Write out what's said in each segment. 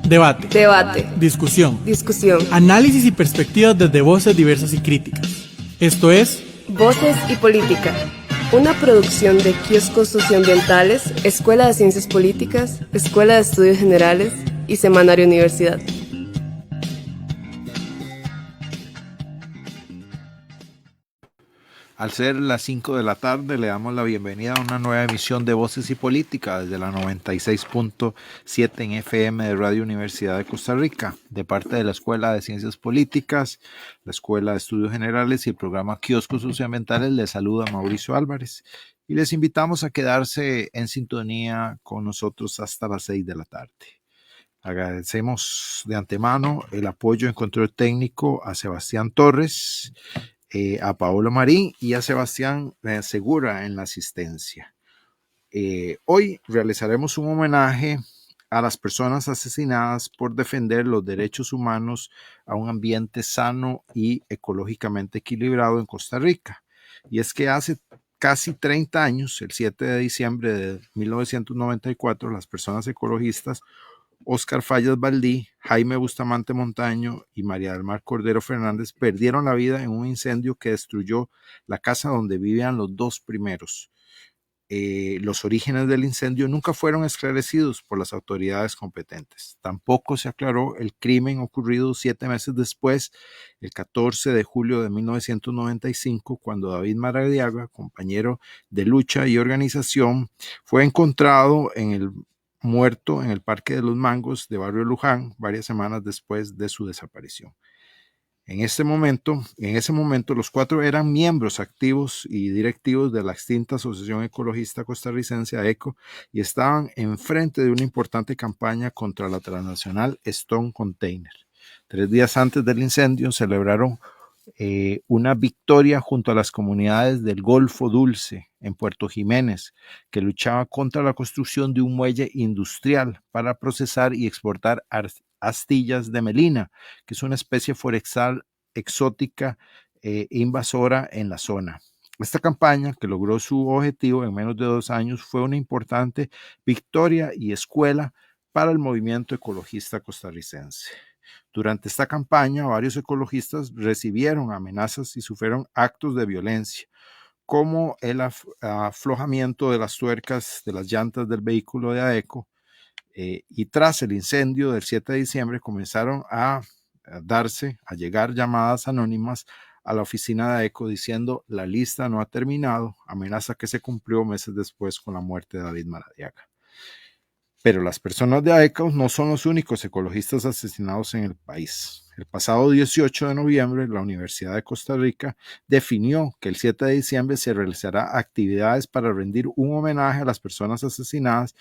Debate. Debate. Discusión. Discusión. Análisis y perspectivas desde voces diversas y críticas. Esto es Voces y Política, una producción de Kioscos Socioambientales, Escuela de Ciencias Políticas, Escuela de Estudios Generales y Semanario Universidad. Al ser las 5 de la tarde, le damos la bienvenida a una nueva emisión de Voces y Política desde la 96.7 en FM de Radio Universidad de Costa Rica, de parte de la Escuela de Ciencias Políticas, la Escuela de Estudios Generales y el programa Kioscos Socioambientales. Les saluda Mauricio Álvarez y les invitamos a quedarse en sintonía con nosotros hasta las 6 de la tarde. Agradecemos de antemano el apoyo en control técnico a Sebastián Torres, a Paolo Marín y a Sebastián Segura en la asistencia. Hoy realizaremos un homenaje a las personas asesinadas por defender los derechos humanos a un ambiente sano y ecológicamente equilibrado en Costa Rica. Y es que hace casi 30 años, el 7 de diciembre de 1994, las personas ecologistas Óscar Fallas Baldí, Jaime Bustamante Montaño y María del Mar Cordero Fernández perdieron la vida en un incendio que destruyó la casa donde vivían los dos primeros. Los orígenes del incendio nunca fueron esclarecidos por las autoridades competentes. Tampoco se aclaró el crimen ocurrido 7 meses después, el 14 de julio de 1995, cuando David Maradiaga, compañero de lucha y organización, fue encontrado muerto en el Parque de los Mangos de Barrio Luján, varias semanas después de su desaparición. En ese momento, los 4 eran miembros activos y directivos de la extinta Asociación Ecologista Costarricense AECO y estaban enfrente de una importante campaña contra la transnacional Stone Container. 3 días antes del incendio celebraron una victoria junto a las comunidades del Golfo Dulce en Puerto Jiménez, que luchaba contra la construcción de un muelle industrial para procesar y exportar astillas de melina, que es una especie forestal exótica e invasora en la zona. Esta campaña, que logró su objetivo en menos de 2 años, fue una importante victoria y escuela para el movimiento ecologista costarricense. Durante esta campaña, varios ecologistas recibieron amenazas y sufrieron actos de violencia, como el aflojamiento de las tuercas de las llantas del vehículo de AECO, y tras el incendio del 7 de diciembre comenzaron a llegar llamadas anónimas a la oficina de AECO diciendo: la lista no ha terminado, amenaza que se cumplió meses después con la muerte de David Maradiaga. Pero las personas de AECO no son los únicos ecologistas asesinados en el país. El pasado 18 de noviembre, la Universidad de Costa Rica definió que el 7 de diciembre se realizará actividades para rendir un homenaje a las personas asesinadas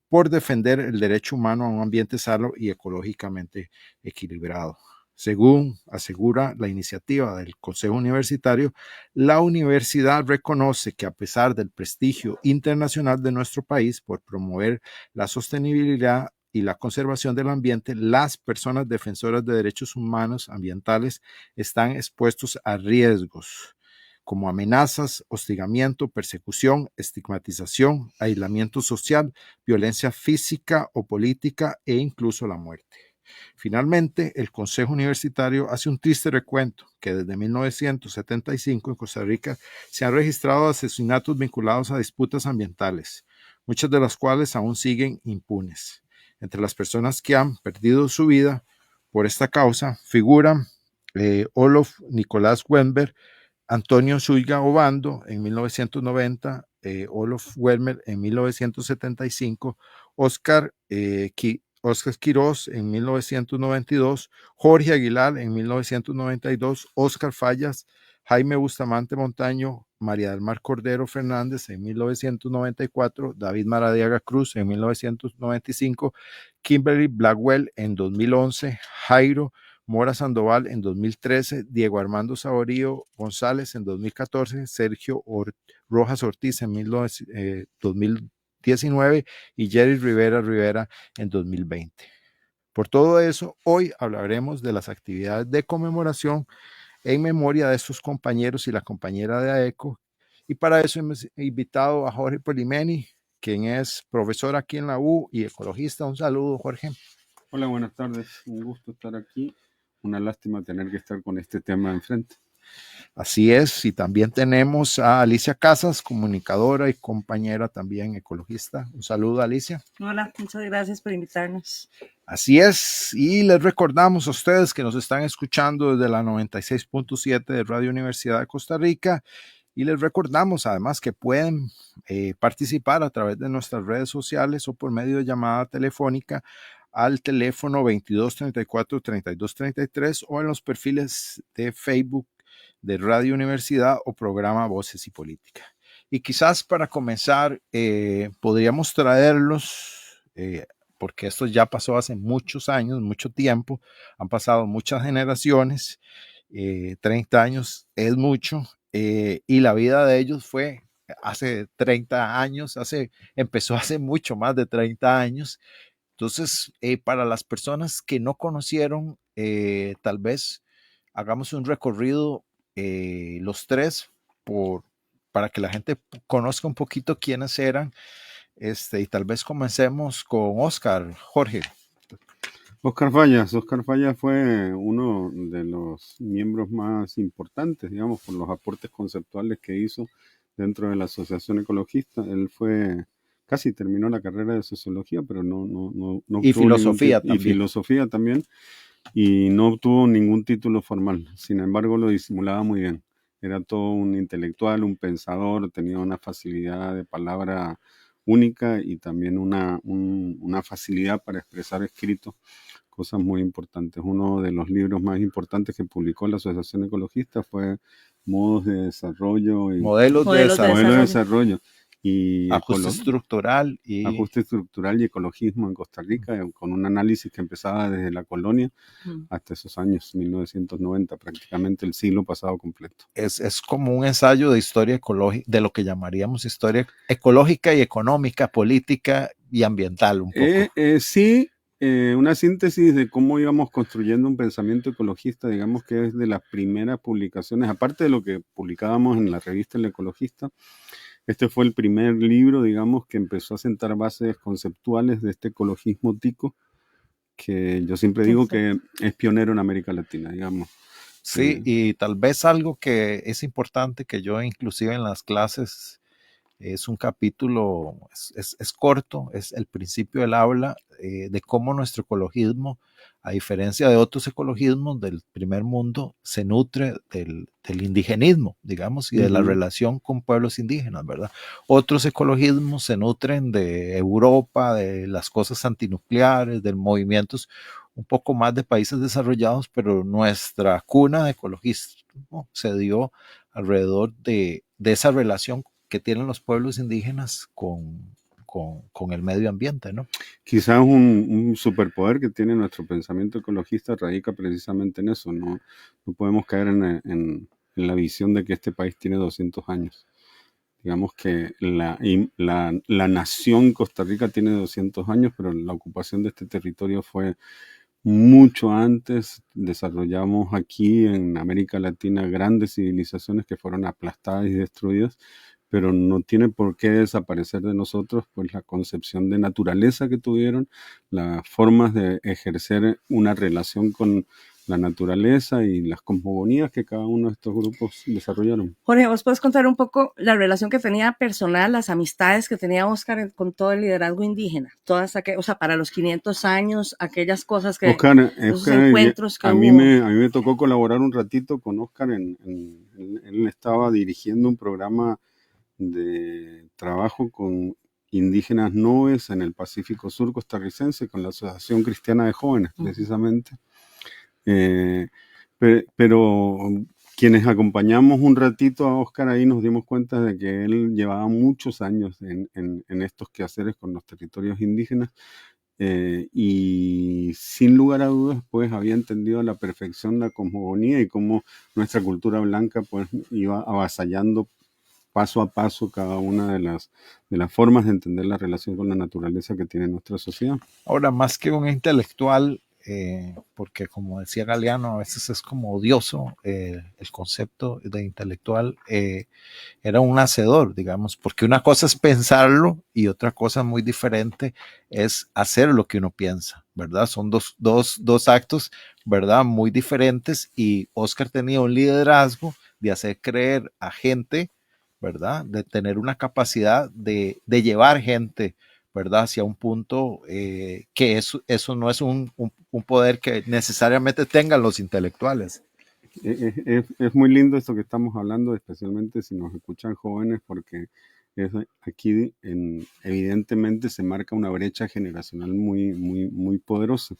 por defender el derecho humano a un ambiente sano y ecológicamente equilibrado. Según asegura la iniciativa del Consejo Universitario, la universidad reconoce que a pesar del prestigio internacional de nuestro país por promover la sostenibilidad y la conservación del ambiente, las personas defensoras de derechos humanos ambientales están expuestos a riesgos como amenazas, hostigamiento, persecución, estigmatización, aislamiento social, violencia física o política e incluso la muerte. Finalmente, el Consejo Universitario hace un triste recuento que desde 1975 en Costa Rica se han registrado asesinatos vinculados a disputas ambientales, muchas de las cuales aún siguen impunes. Entre las personas que han perdido su vida por esta causa figuran Olof Nicolás Wenberg, Antonio Suiga Obando en 1990, Olof Wermer en 1975, Óscar Quirós en 1992, Jorge Aguilar en 1992, Óscar Fallas, Jaime Bustamante Montaño, María del Mar Cordero Fernández en 1994, David Maradiaga Cruz en 1995, Kimberly Blackwell en 2011, Jairo Mora Sandoval en 2013, Diego Armando Saborío González en 2014, Sergio Rojas Ortiz en 2019 y Jerry Rivera en 2020. Por todo eso, hoy hablaremos de las actividades de conmemoración en memoria de estos compañeros y la compañera de AECO, y para eso hemos invitado a Jorge Polimeni, quien es profesor aquí en la U y ecologista. Un saludo, Jorge. Hola, buenas tardes. Un gusto estar aquí. Una lástima tener que estar con este tema enfrente. Así es, y también tenemos a Alicia Casas, comunicadora y compañera también ecologista. Un saludo, Alicia. Hola, muchas gracias por invitarnos. Así es, y les recordamos a ustedes que nos están escuchando desde la 96.7 de Radio Universidad de Costa Rica, y les recordamos además que pueden participar a través de nuestras redes sociales o por medio de llamada telefónica al teléfono 2234-3233 o en los perfiles de Facebook de Radio Universidad o programa Voces y Política. Y quizás para comenzar podríamos traerlos, porque esto ya pasó hace muchos años, mucho tiempo, han pasado muchas generaciones, 30 años es mucho, y la vida de ellos fue hace 30 años, empezó hace mucho más de 30 años. Entonces, para las personas que no conocieron, tal vez hagamos un recorrido los tres para que la gente conozca un poquito quiénes eran, y tal vez comencemos con Oscar, Jorge. Oscar Fallas fue uno de los miembros más importantes, digamos, por los aportes conceptuales que hizo dentro de la Asociación Ecologista. Él casi terminó la carrera de sociología, pero no y filosofía también. Y filosofía también, y no obtuvo ningún título formal. Sin embargo, lo disimulaba muy bien. Era todo un intelectual, un pensador, tenía una facilidad de palabra única y también una facilidad para expresar escrito cosas muy importantes. Uno de los libros más importantes que publicó la Asociación Ecologista fue Modelos de Desarrollo y ajuste estructural y ecologismo en Costa Rica, con un análisis que empezaba desde la colonia hasta esos años 1990, prácticamente el siglo pasado completo. Es como un ensayo de historia ecológica, de lo que llamaríamos historia ecológica y económica, política y ambiental un poco. Sí, una síntesis de cómo íbamos construyendo un pensamiento ecologista, digamos que es de las primeras publicaciones, aparte de lo que publicábamos en la revista El Ecologista. Este fue el primer libro, digamos, que empezó a sentar bases conceptuales de este ecologismo tico, que yo siempre digo que es pionero en América Latina, digamos. Sí, y tal vez algo que es importante, que yo inclusive en las clases, es un capítulo, es corto, es el principio del habla de cómo nuestro ecologismo, a diferencia de otros ecologismos del primer mundo, se nutre del indigenismo, digamos, y de la relación con pueblos indígenas, ¿verdad? Otros ecologismos se nutren de Europa, de las cosas antinucleares, de movimientos un poco más de países desarrollados, pero nuestra cuna de ecologismo se dio alrededor de esa relación que tienen los pueblos indígenas con el medio ambiente, ¿no? Quizás un superpoder que tiene nuestro pensamiento ecologista radica precisamente en eso. No podemos caer en la visión de que este país tiene 200 años. Digamos que la nación Costa Rica tiene 200 años, pero la ocupación de este territorio fue mucho antes. Desarrollamos aquí en América Latina grandes civilizaciones que fueron aplastadas y destruidas, pero no tiene por qué desaparecer de nosotros pues la concepción de naturaleza que tuvieron, las formas de ejercer una relación con la naturaleza y las cosmogonías que cada uno de estos grupos desarrollaron. Jorge, ¿vos puedes contar un poco la relación que tenía personal, las amistades que tenía Oscar con todo el liderazgo indígena? Todas o sea, para los 500 años, aquellas cosas que... Oscar, encuentros que a mí me tocó colaborar un ratito con Oscar. Él estaba dirigiendo un programa de trabajo con indígenas noes en el Pacífico Sur costarricense, con la Asociación Cristiana de Jóvenes, precisamente. Pero quienes acompañamos un ratito a Oscar ahí nos dimos cuenta de que él llevaba muchos años en estos quehaceres con los territorios indígenas, y sin lugar a dudas pues había entendido a la perfección la cosmogonía y cómo nuestra cultura blanca pues iba avasallando paso a paso cada una de las formas de entender la relación con la naturaleza que tiene nuestra sociedad. Ahora, más que un intelectual, porque como decía Galeano, a veces es como odioso el concepto de intelectual. Era un hacedor, digamos, porque una cosa es pensarlo y otra cosa muy diferente es hacer lo que uno piensa, ¿verdad? Son dos actos, ¿verdad? Muy diferentes, y Oscar tenía un liderazgo de hacer creer a gente, ¿verdad? De tener una capacidad de llevar gente, ¿verdad? Hacia un punto que eso no es un poder que necesariamente tengan los intelectuales. Es muy lindo esto que estamos hablando, especialmente si nos escuchan jóvenes, porque aquí evidentemente se marca una brecha generacional muy poderosa.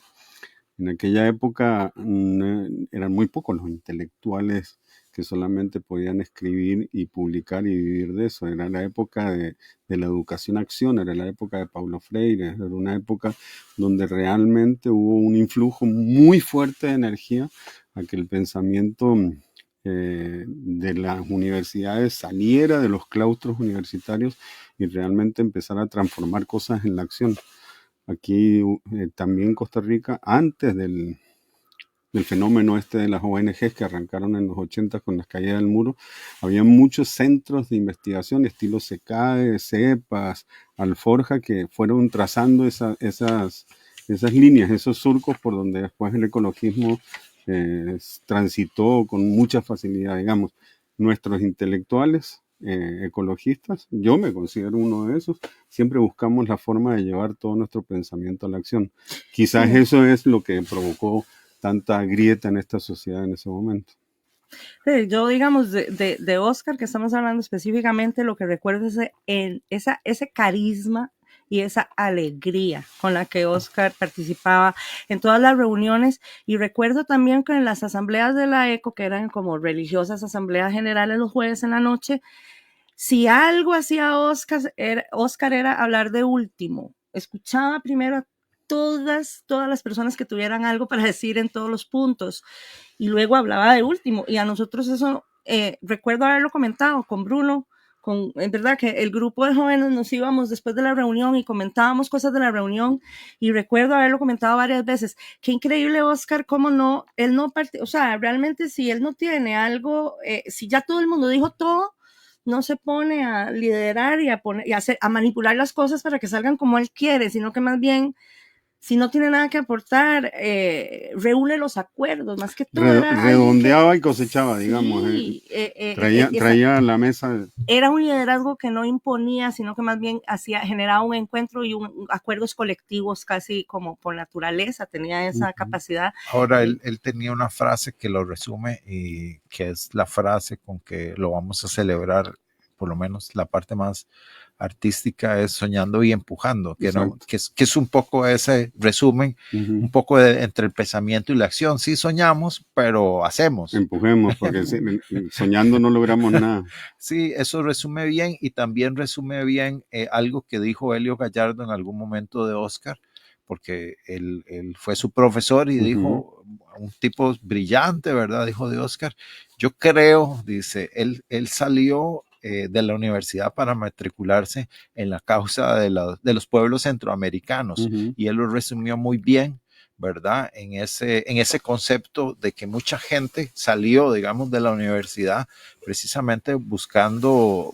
En aquella época eran muy pocos los intelectuales que solamente podían escribir y publicar y vivir de eso. Era la época de la educación-acción, era la época de Paulo Freire, era una época donde realmente hubo un influjo muy fuerte de energía a que el pensamiento de las universidades saliera de los claustros universitarios y realmente empezara a transformar cosas en la acción. Aquí también Costa Rica, antes del fenómeno de las ONGs que arrancaron en los 80 con las caídas del muro, había muchos centros de investigación, estilo SECAE, CEPAS, Alforja, que fueron trazando esas líneas, esos surcos por donde después el ecologismo transitó con mucha facilidad. Digamos, nuestros intelectuales ecologistas, yo me considero uno de esos, siempre buscamos la forma de llevar todo nuestro pensamiento a la acción. Quizás eso es lo que provocó tanta grieta en esta sociedad en ese momento. Yo, digamos, de Oscar, que estamos hablando específicamente, lo que recuerdo es ese carisma y esa alegría con la que Oscar participaba en todas las reuniones. Y recuerdo también que en las asambleas de la ECO, que eran como religiosas asambleas generales los jueves en la noche, si algo hacía Oscar era hablar de último. Escuchaba primero a todas las personas que tuvieran algo para decir en todos los puntos y luego hablaba de último. Y a nosotros eso, recuerdo haberlo comentado con Bruno, en verdad que el grupo de jóvenes nos íbamos después de la reunión y comentábamos cosas de la reunión, y recuerdo haberlo comentado varias veces. Qué increíble, Oscar, cómo no, él no o sea, realmente si él no tiene algo, si ya todo el mundo dijo todo, no se pone a liderar y a manipular las cosas para que salgan como él quiere, sino que más bien, si no tiene nada que aportar, reúne los acuerdos, más que todo. Redondeaba y cosechaba, digamos. Sí, traía a la mesa. Era un liderazgo que no imponía, sino que más bien generaba un encuentro y acuerdos colectivos casi como por naturaleza, tenía esa capacidad. Ahora, él tenía una frase que lo resume y que es la frase con que lo vamos a celebrar, por lo menos la parte más artística, es soñando y empujando, que es un poco ese resumen, un poco entre el pensamiento y la acción. Sí soñamos, pero hacemos. Empujemos, porque soñando no logramos nada. Sí, eso resume bien, y también resume bien algo que dijo Helio Gallardo en algún momento de Oscar, porque él fue su profesor y dijo, un tipo brillante, ¿verdad? Dijo de Oscar, yo creo, dice, él salió de la universidad para matricularse en la causa de los pueblos centroamericanos, y él lo resumió muy bien, ¿verdad? En ese concepto de que mucha gente salió, digamos, de la universidad precisamente buscando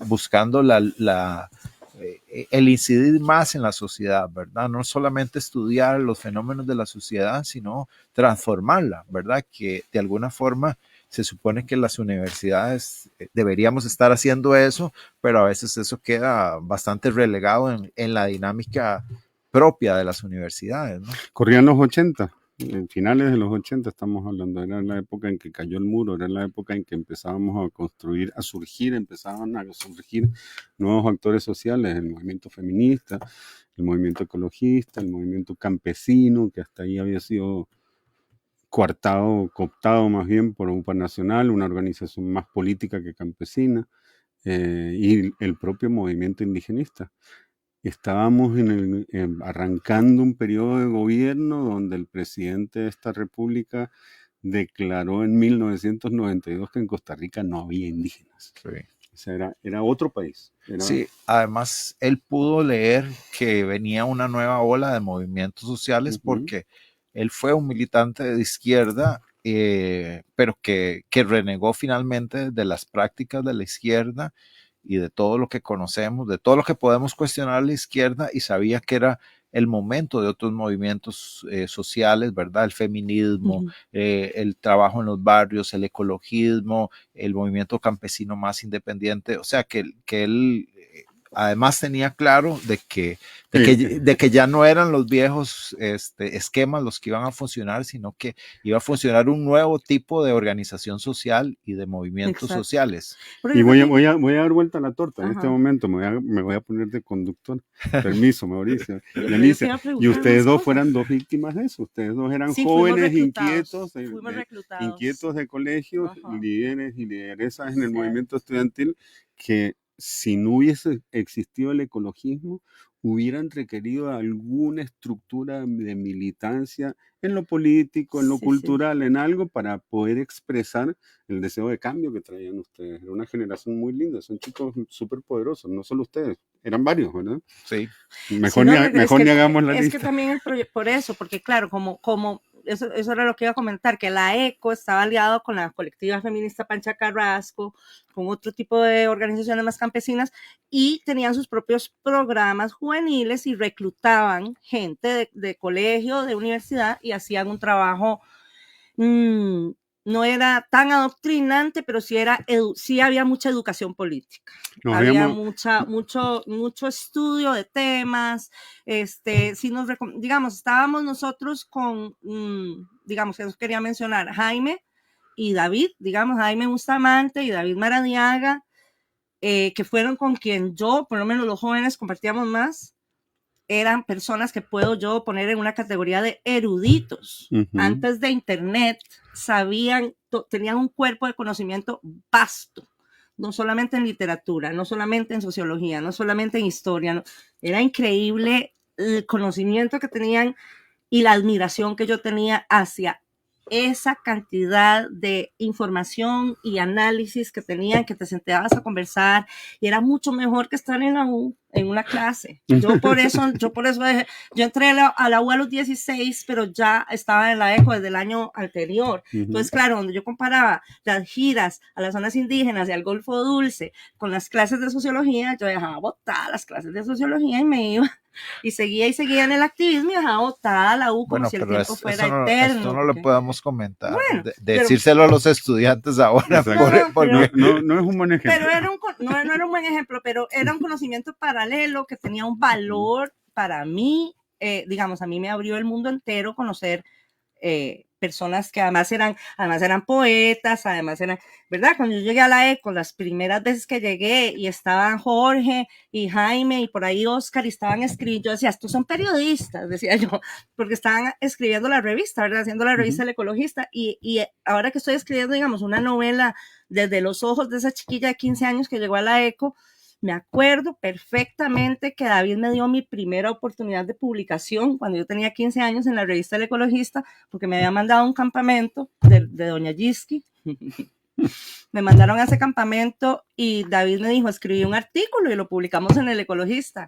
el incidir más en la sociedad, ¿verdad? No solamente estudiar los fenómenos de la sociedad, sino transformarla, ¿verdad? Que de alguna forma se supone que las universidades deberíamos estar haciendo eso, pero a veces eso queda bastante relegado en la dinámica propia de las universidades, ¿no? Corrían los 80, en finales de los 80 estamos hablando, era la época en que cayó el muro, era la época en que empezábamos a construir, empezaban a surgir nuevos actores sociales, el movimiento feminista, el movimiento ecologista, el movimiento campesino, que hasta ahí había sido cooptado más bien por UPA Nacional, una organización más política que campesina, y el propio movimiento indigenista. Estábamos arrancando un periodo de gobierno donde el presidente de esta república declaró en 1992 que en Costa Rica no había indígenas. Sí. O sea, era otro país. Sí, además él pudo leer que venía una nueva ola de movimientos sociales, porque él fue un militante de izquierda, pero que renegó finalmente de las prácticas de la izquierda y de todo lo que conocemos, de todo lo que podemos cuestionar a la izquierda, y sabía que era el momento de otros movimientos sociales, ¿verdad? El feminismo, el trabajo en los barrios, el ecologismo, el movimiento campesino más independiente, o sea, que él además tenía claro de que ya no eran los viejos esquemas los que iban a funcionar, sino que iba a funcionar un nuevo tipo de organización social y de movimientos sociales. Y voy a dar vuelta a la torta. En este momento me voy a poner de conductor. Permiso, Mauricio. Y ustedes dos fueran dos víctimas de eso. Ustedes dos eran jóvenes inquietos de colegios, líderes y lideresas en el movimiento estudiantil, que si no hubiese existido el ecologismo, hubieran requerido alguna estructura de militancia en lo político, en lo cultural, en algo para poder expresar el deseo de cambio que traían ustedes. Era una generación muy linda, son chicos súper poderosos, no solo ustedes, eran varios, ¿verdad? Sí. Mejor ni hagamos la lista. Es que también por eso, porque claro, como eso era lo que iba a comentar, que la ECO estaba aliado con la colectiva feminista Pancha Carrasco, con otro tipo de organizaciones más campesinas, y tenían sus propios programas juveniles y reclutaban gente de colegio, de universidad, y hacían un trabajo, no era tan adoctrinante, pero sí había mucha educación política. Había mucho estudio de temas. Digamos, estábamos nosotros con, digamos, eso quería mencionar, Jaime y David, digamos, Jaime Bustamante y David Maradiaga, que fueron con quien yo, por lo menos los jóvenes, compartíamos más. Eran personas que puedo yo poner en una categoría de eruditos. Antes de internet tenían un cuerpo de conocimiento vasto, no solamente en literatura, no solamente en sociología, no solamente en historia, era increíble el conocimiento que tenían y la admiración que yo tenía hacia esa cantidad de información y análisis que tenían, que te sentabas a conversar, y era mucho mejor que estar en la U, en una clase. Yo por eso dejé, yo entré a la U a los 16, pero ya estaba en la ECO desde el año anterior. Entonces, claro, donde yo comparaba las giras a las zonas indígenas y al Golfo Dulce con las clases de sociología, yo dejaba botar las clases de sociología y me iba y seguía en el activismo y dejaba botada la U como si el tiempo fuera eterno. Esto no lo podemos comentar, decírselo a los estudiantes ahora. No es un buen ejemplo. Pero no era un buen ejemplo, pero era un conocimiento paralelo que tenía un valor para mí. Digamos, a mí me abrió el mundo entero conocer personas que además eran poetas, además eran, ¿verdad? Cuando yo llegué a la ECO, las primeras veces que llegué y estaban Jorge y Jaime y por ahí Oscar y estaban escribiendo, yo decía, estos son periodistas, decía yo, porque estaban escribiendo la revista, ¿verdad? Haciendo la revista El Ecologista, y ahora que estoy escribiendo, digamos, una novela desde los ojos de esa chiquilla de 15 años que llegó a la ECO, me acuerdo perfectamente que David me dio mi primera oportunidad de publicación cuando yo tenía 15 años en la revista El Ecologista, porque me había mandado un campamento de Doña Gisky. Me mandaron a ese campamento y David me dijo, escribí un artículo y lo publicamos en El Ecologista.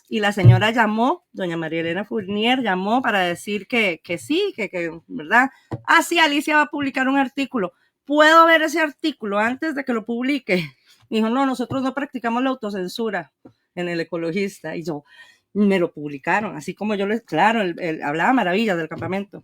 Y la señora llamó, doña María Elena Fournier llamó para decir que sí, que ¿verdad? Ah, sí, Alicia va a publicar un artículo. ¿Puedo ver ese artículo antes de que lo publique? Dijo, no, nosotros no practicamos la autocensura en El Ecologista. Y yo, me lo publicaron, así como yo claro, hablaba maravillas del campamento.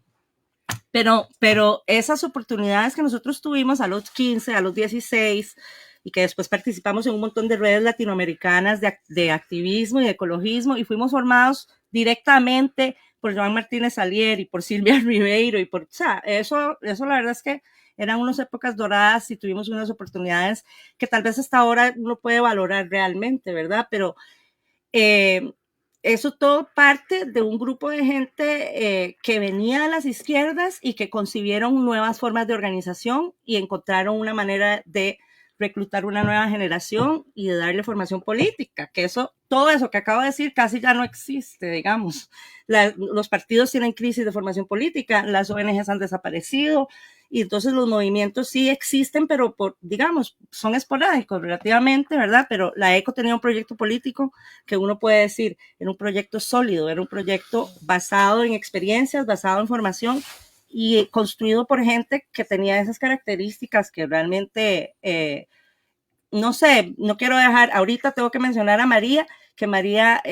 Pero esas oportunidades que nosotros tuvimos a los 15, a los 16, y que después participamos en un montón de redes latinoamericanas de activismo y de ecologismo, y fuimos formados directamente por Joan Martínez Salier y por Silvia Ribeiro, o sea, eso la verdad es que eran unas épocas doradas y tuvimos unas oportunidades que tal vez hasta ahora uno puede valorar realmente, ¿verdad? Pero eso todo parte de un grupo de gente que venía de las izquierdas y que concibieron nuevas formas de organización y encontraron una manera de reclutar una nueva generación y de darle formación política, que todo eso que acabo de decir casi ya no existe, digamos. Los partidos tienen crisis de formación política, las ONGs han desaparecido y entonces los movimientos sí existen, pero digamos, son esporádicos relativamente, ¿verdad? Pero la ECO tenía un proyecto político que uno puede decir, era un proyecto sólido, era un proyecto basado en experiencias, basado en formación y construido por gente que tenía esas características que realmente, no sé, no quiero dejar, ahorita tengo que mencionar a María, que María,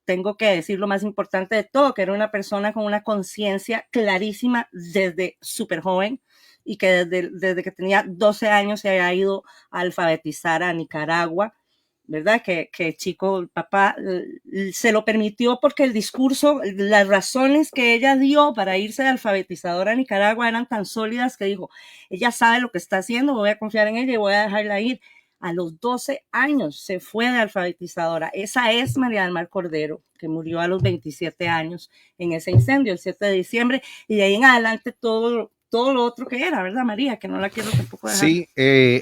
tengo que decir lo más importante de todo, que era una persona con una conciencia clarísima desde súper joven y que desde que tenía 12 años se había ido a alfabetizar a Nicaragua, ¿verdad? Que chico, el papá se lo permitió porque el discurso, las razones que ella dio para irse de alfabetizadora a Nicaragua eran tan sólidas que dijo, ella sabe lo que está haciendo, voy a confiar en ella y voy a dejarla ir. A los 12 años se fue de alfabetizadora. Esa es María del Mar Cordero, que murió a los 27 años en ese incendio, el 7 de diciembre, y de ahí en adelante todo lo otro que era, ¿verdad, María? Que no la quiero tampoco dejar. Sí,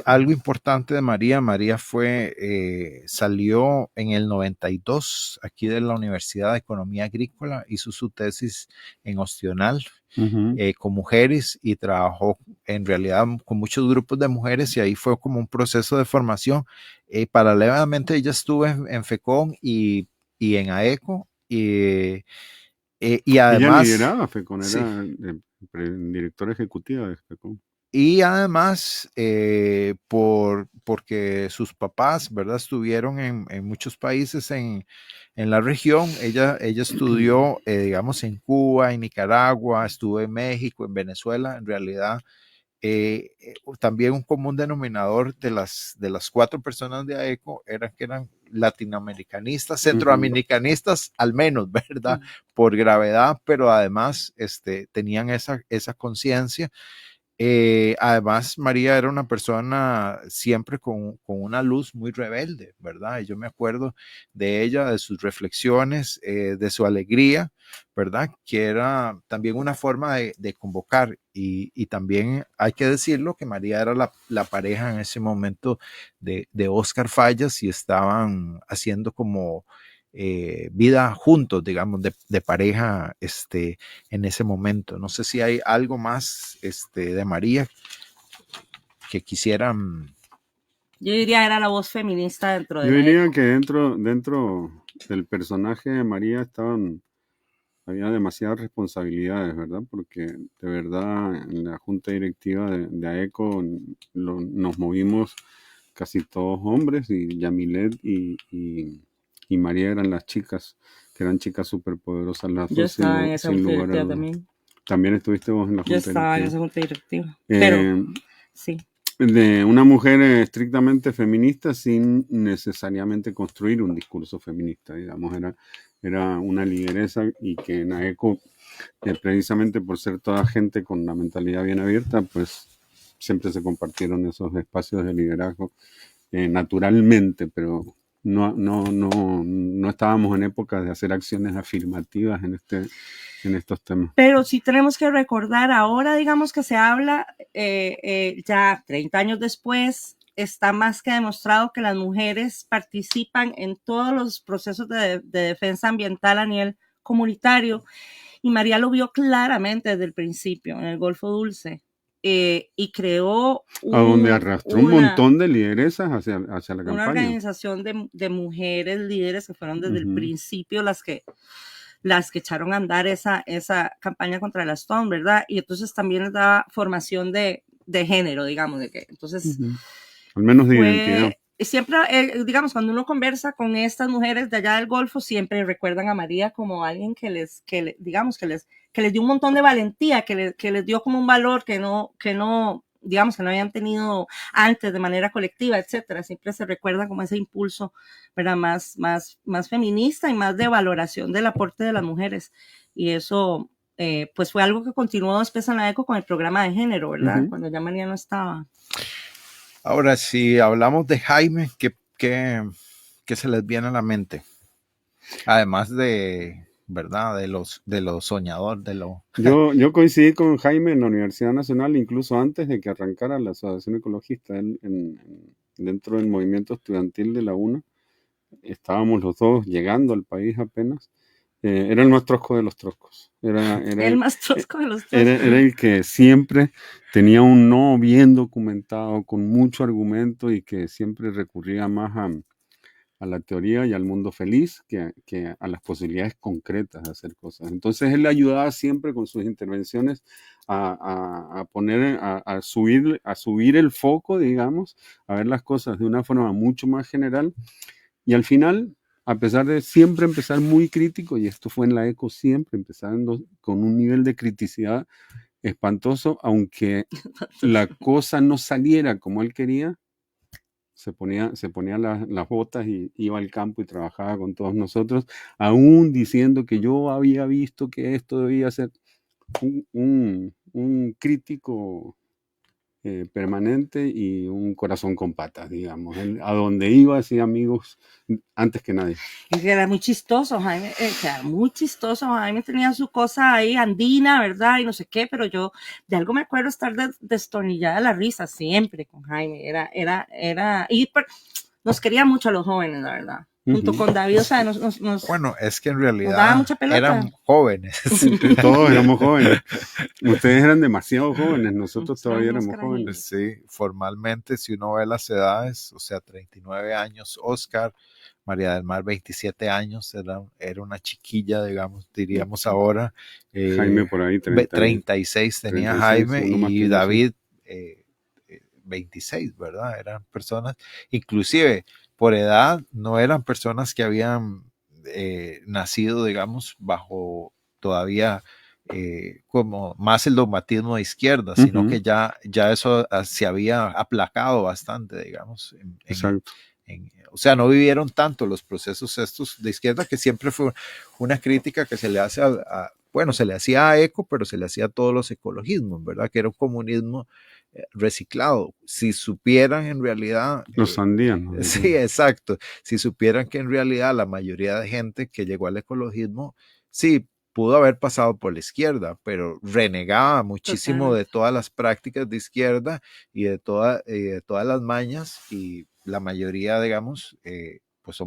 algo importante de María. María salió en el 92 aquí de la Universidad de Economía Agrícola, hizo su tesis en Ostional con mujeres y trabajó en realidad con muchos grupos de mujeres y ahí fue como un proceso de formación. Paralelamente ella estuvo en FECON y en AECO y además... Ella lideraba FECON, sí. era directora ejecutiva de FECON. Y además, porque sus papás, ¿verdad? Estuvieron en muchos países en la región. Ella estudió, digamos, en Cuba, en Nicaragua, estuvo en México, en Venezuela. En realidad, también un común denominador de las 4 personas de AECO que eran latinoamericanistas, centroamericanistas al menos, ¿verdad? Por gravedad, pero además tenían esa conciencia. Además, María era una persona siempre con una luz muy rebelde, ¿verdad? Y yo me acuerdo de ella, de sus reflexiones, de su alegría, ¿verdad? Que era también una forma de convocar. Y también hay que decirlo que María era la pareja en ese momento de Oscar Fallas y estaban haciendo como vida juntos, digamos, de pareja en ese momento. No sé si hay algo más de María que quisieran. Yo diría era la voz feminista dentro de Yo la diría ECO. que dentro del personaje de María había demasiadas responsabilidades, ¿verdad? Porque de verdad en la junta directiva de AECO nos movimos casi todos hombres y Yamilet y María eran las chicas, que eran chicas súper poderosas las Yo dos. estaba en esa junta directiva también. También estuviste vos en la junta directiva. Yo estaba en esa junta directiva. Pero sí. De una mujer estrictamente feminista sin necesariamente construir un discurso feminista, digamos, era una lideresa y que en AECO, precisamente por ser toda gente con una mentalidad bien abierta, pues siempre se compartieron esos espacios de liderazgo naturalmente, pero no estábamos en época de hacer acciones afirmativas en estos temas. Pero sí tenemos que recordar, ahora digamos que se habla, ya 30 años después, está más que demostrado que las mujeres participan en todos los procesos de defensa ambiental a nivel comunitario, y María lo vio claramente desde el principio en el Golfo Dulce. Y creó a donde arrastró un montón de lideresas hacia la campaña. Una organización de mujeres líderes que fueron desde el principio las que echaron a andar esa campaña contra la Stone, ¿verdad? Y entonces también les daba formación de género, digamos, de que entonces... Al menos de identidad. Siempre, digamos, cuando uno conversa con estas mujeres de allá del Golfo, siempre recuerdan a María como alguien que les dio un montón de valentía, que les dio como un valor que no digamos, que no habían tenido antes de manera colectiva, etcétera. Siempre se recuerda como ese impulso, ¿verdad? Más feminista y más de valoración del aporte de las mujeres. Y eso, pues fue algo que continuó después en la ECO con el programa de género, ¿verdad? Cuando ya María no estaba. Ahora, si hablamos de Jaime, ¿qué se les viene a la mente? Además de, ¿verdad? De lo soñador, de lo... Yo coincidí con Jaime en la Universidad Nacional, incluso antes de que arrancara la Asociación Ecologista, dentro del movimiento estudiantil de la UNA. Estábamos los dos llegando al país apenas, Era el más trosco de los troscos. El más tosco de los Era toscos. el que siempre tenía un no bien documentado, con mucho argumento y que siempre recurría más a la teoría y al mundo feliz que a las posibilidades concretas de hacer cosas. Entonces él le ayudaba siempre con sus intervenciones a poner, a subir el foco, digamos, a ver las cosas de una forma mucho más general y al final, a pesar de siempre empezar muy crítico, y esto fue en la ECO siempre, empezando con un nivel de criticidad espantoso, aunque la cosa no saliera como él quería, se ponía las botas y iba al campo y trabajaba con todos nosotros, aún diciendo que yo había visto que esto debía ser un crítico permanente y un corazón con patas, digamos. Él, a donde iba hacía amigos antes que nadie. Y que era muy chistoso, Jaime, que era muy chistoso. Jaime tenía su cosa ahí andina, ¿verdad? Y no sé qué, pero yo de algo me acuerdo estar destornillada la risa siempre con Jaime. Nos quería mucho a los jóvenes, la verdad. Junto con David, o sea, Bueno, es que en daba realidad mucha pelota. eran jóvenes. Todos éramos jóvenes. Ustedes eran demasiado jóvenes, nosotros todavía éramos jóvenes. Sí, formalmente, si uno ve las edades, o sea, 39 años, Oscar, María del Mar, 27 años, era una chiquilla, digamos, diríamos ahora. Jaime por ahí, 36 tenía 36, Jaime uno más y que yo, David, 26, ¿verdad? Eran personas, inclusive por edad, no eran personas que habían nacido, digamos, bajo todavía como más el dogmatismo de izquierda, sino que ya eso se había aplacado bastante, digamos. Exacto. O sea, no vivieron tanto los procesos estos de izquierda, que siempre fue una crítica que se le hace bueno, se le hacía a ECO, pero se le hacía a todos los ecologismos, ¿verdad? Que era un comunismo reciclado. Si supieran en realidad... Los sandíanos. Sí, exacto. Si supieran que en realidad la mayoría de gente que llegó al ecologismo, sí, pudo haber pasado por la izquierda, pero renegaba muchísimo de todas las prácticas de izquierda y de todas las mañas, y la mayoría, digamos, pues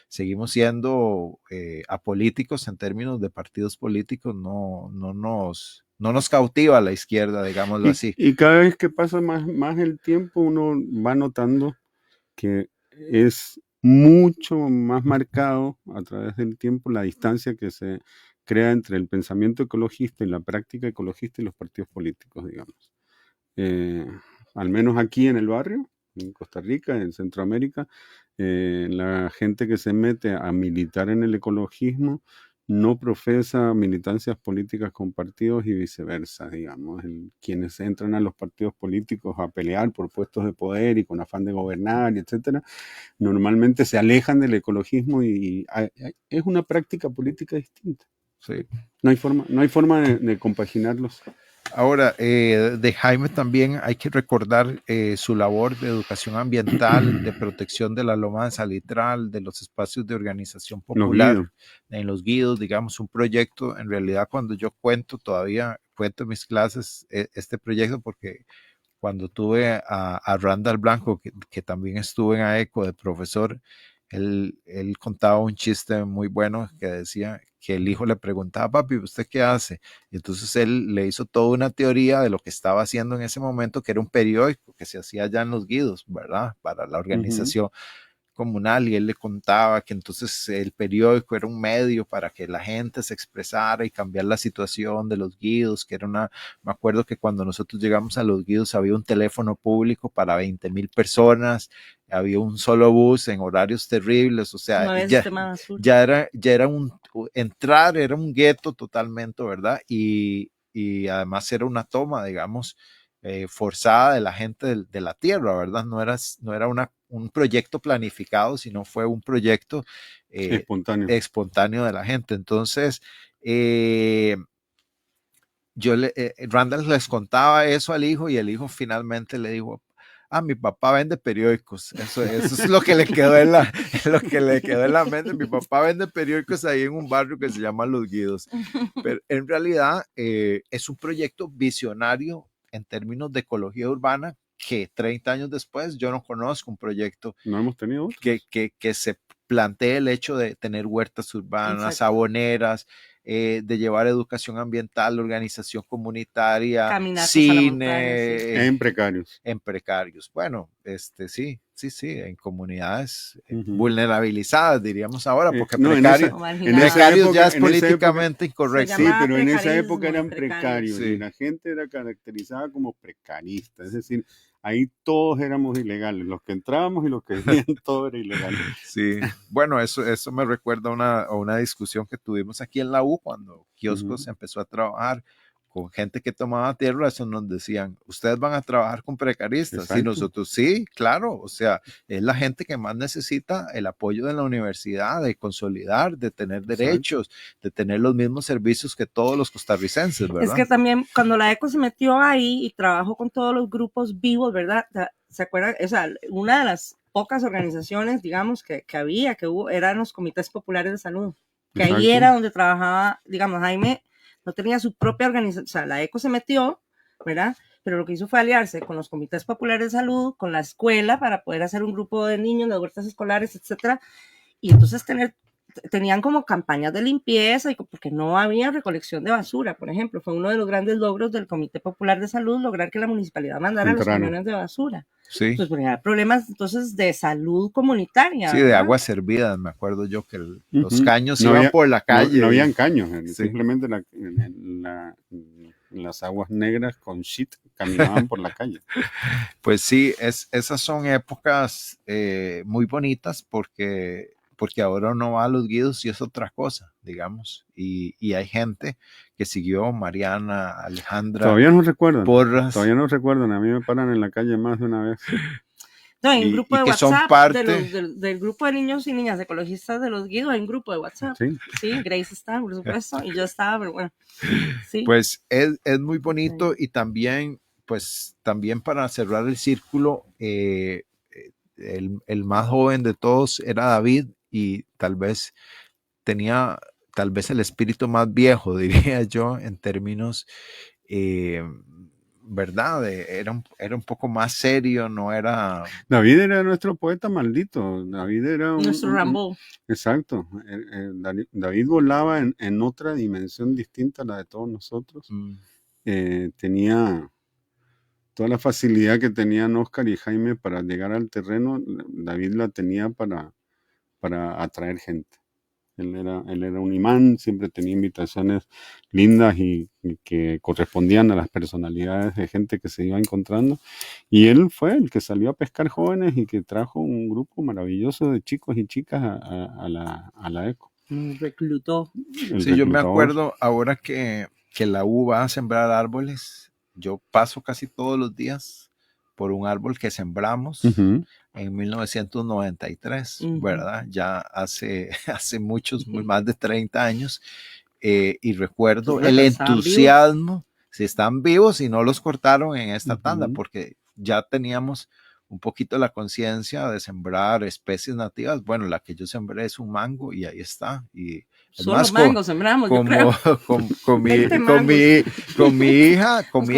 seguimos siendo apolíticos en términos de partidos políticos, no nos cautiva la izquierda, digámoslo así. Y cada vez que pasa más el tiempo, uno va notando que es mucho más marcado a través del tiempo la distancia que se crea entre el pensamiento ecologista y la práctica ecologista y los partidos políticos, digamos. Al menos aquí en el barrio, en Costa Rica, en Centroamérica, la gente que se mete a militar en el ecologismo no profesa militancias políticas con partidos y viceversa, digamos. Quienes entran a los partidos políticos a pelear por puestos de poder y con afán de gobernar, etcétera, normalmente se alejan del ecologismo y es una práctica política distinta. Sí. No hay forma de compaginarlos. Ahora, de Jaime también hay que recordar su labor de educación ambiental, de protección de la loma de Salitral, de los espacios de organización popular, en los guidos, digamos, un proyecto. En realidad, cuando yo todavía cuento en mis clases este proyecto, porque cuando tuve a Randall Blanco, que también estuvo en AECO de profesor, él contaba un chiste muy bueno que decía que el hijo le preguntaba: papi, ¿usted qué hace? Y entonces él le hizo toda una teoría de lo que estaba haciendo en ese momento, que era un periódico que se hacía ya en los guidos, ¿verdad? Para la organización comunal, y él le contaba que entonces el periódico era un medio para que la gente se expresara y cambiar la situación de los guidos, que era me acuerdo que cuando nosotros llegamos a los guidos había un teléfono público para 20,000 personas, había un solo bus en horarios terribles, o sea, no ya era entrar era un gueto totalmente, ¿verdad? Y además era una toma, digamos, forzada de la gente de la tierra, ¿verdad? No era un proyecto planificado, sino fue un proyecto espontáneo de la gente. Entonces, Randall les contaba eso al hijo, y el hijo finalmente le dijo: mi papá vende periódicos. Eso es lo que le quedó en la mente. Mi papá vende periódicos ahí en un barrio que se llama Los Guidos. Pero en realidad es un proyecto visionario en términos de ecología urbana, que 30 años después yo no conozco un proyecto no hemos tenido que se plantee el hecho de tener huertas urbanas, Exacto. saboneras, de llevar educación ambiental, organización comunitaria, Caminatas a la montaña, cine, En precarios. en precarios. Bueno, sí, en comunidades Ujú. vulnerabilizadas, diríamos ahora, porque No, en precarios, O en marginadas. esa precarios época, ya es en esa época, políticamente incorrecto. Se sí, llamaba pero en esa precarismo época y eran precarios. precarios Sí. y la gente era caracterizada como precarista, es decir, ahí todos éramos ilegales, los que entrábamos y los que venían, todo era ilegal. Sí, bueno, eso me recuerda a una discusión que tuvimos aquí en la U cuando Kioscos Ujú. empezó a trabajar con gente que tomaba tierra. Eso nos decían, ustedes van a trabajar con precaristas. Y Exacto. nosotros, sí, claro, o sea, es la gente que más necesita el apoyo de la universidad, de consolidar, de tener Exacto. derechos, de tener los mismos servicios que todos los costarricenses, Es ¿verdad? que también cuando la ECO se metió ahí y trabajó con todos los grupos vivos, ¿verdad? ¿Se acuerdan? O sea, una de las pocas organizaciones, digamos, que hubo, eran los comités populares de salud, que ahí Exacto. era donde trabajaba, digamos, Jaime no tenía su propia organización, o sea, la ECO se metió, ¿verdad? Pero lo que hizo fue aliarse con los comités populares de salud, con la escuela, para poder hacer un grupo de niños, de huertas escolares, etcétera, y entonces tenían como campañas de limpieza, porque no había recolección de basura, por ejemplo. Fue uno de los grandes logros del Comité Popular de Salud, lograr que la municipalidad mandara los Temprano. camiones de basura. Sí, Entonces, porque había problemas entonces de salud comunitaria. sí, de ¿verdad? aguas servidas. Me acuerdo yo que los Ujú. caños No iban había- por la calle. No y- habían caños, Sí. simplemente en las aguas negras con shit caminaban por la calle. Pues sí, esas son épocas muy bonitas porque ahora uno va a los guidos y es otra cosa, digamos. Y hay gente que siguió, Mariana, Alejandra, Todavía no recuerdan. Porras, Todavía no recuerdan. A mí me paran en la calle más de una vez. No, hay un y- grupo y de que son WhatsApp parte- del grupo de niños y niñas ecologistas de los guidos, hay un grupo de WhatsApp. Sí. Sí, Grace está, por supuesto, y yo estaba, pero bueno. Sí. pues es muy bonito. Y también, pues también para cerrar el círculo, el más joven de todos era David y tal vez tenía el espíritu más viejo, diría yo, en términos, ¿verdad? Era un poco más serio, no era... David era nuestro poeta maldito. David era Nuestro Rambo. Exacto. David volaba en otra dimensión distinta a la de todos nosotros. Tenía toda la facilidad que tenían Oscar y Jaime para llegar al terreno. David la tenía para atraer gente. Él era un imán, siempre tenía invitaciones lindas y que correspondían a las personalidades de gente que se iba encontrando. Y él fue el que salió a pescar jóvenes y que trajo un grupo maravilloso de chicos y chicas a la ECO. Reclutó. Sí, yo me acuerdo ahora que la U va a sembrar árboles. Yo paso casi todos los días por un árbol que sembramos en 1993, ¿verdad? Ya hace muchos, más de 30 años. Y recuerdo el entusiasmo, si están vivos y no los cortaron en esta tanda, porque ya teníamos un poquito la conciencia de sembrar especies nativas. Bueno, la que yo sembré es un mango y ahí está. Y solo más, mangos sembramos, yo creo. Con mi hija, comí